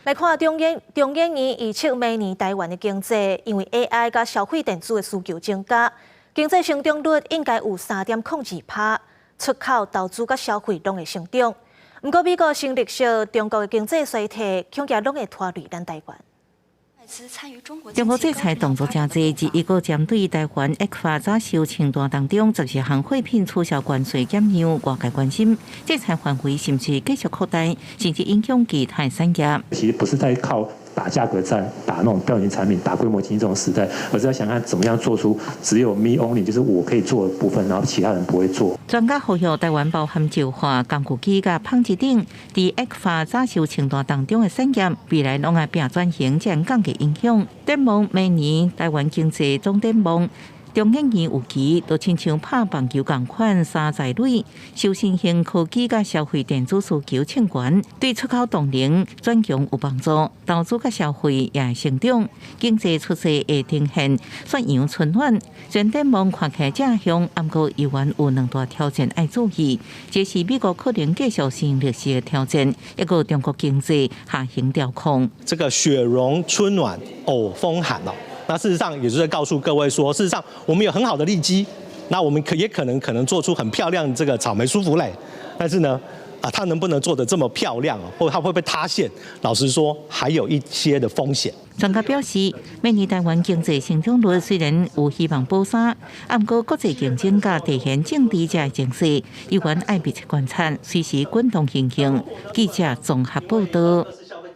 来看中研院预测明年台湾的经济，因为 AI 甲消费电子的需求增加，经济成长率应该有3.02%，出口、投资甲消费拢会成长。不过，美国新历史中国的经济衰退，恐惊拢会拖累咱台湾。 中国制裁动作真多，自一个针对台湾液化早收清单当中，10项货品取消关税减让，外界关心制裁范围是不是继续扩大，甚至影响其他产业。其实不是在靠打价格战、打那种标准产品、打规模经济这种时代，而是要想看怎么样做出只有 me only， 就是我可以做的部分，然后其他人不会做。专家呼吁台湾包含石化、工具机、甲纺织等，在液化早收清单当中的产业，未来拢要拼转型，才能降低影响。展望明年台湾经济总展望。 中研院有期都亲像拍棒球共款，三在内，受新型科技甲消费电子需求抢悬，对出口动能转强有帮助，投资甲消费也会成长，经济出势会呈现算阳春暖。全展望看起来正向，不过依然有两大挑战要注意，这是美国可能继续新历史的挑战，一个中国经济下行调控。这个雪融春暖偶风寒哦。 那事实上，也就是告诉各位说，事实上我们有很好的利基，那我们也可能做出很漂亮的这个草莓舒芙蕾，但是呢，它能不能做得这么漂亮哦，或它会不会塌陷？老实说，还有一些的风险。专家表示，明年台湾经济成长率虽然有希望保三，不过国际竞争甲地缘政治这情势，依然要密切观察，随时滚动形形。记者综合报道。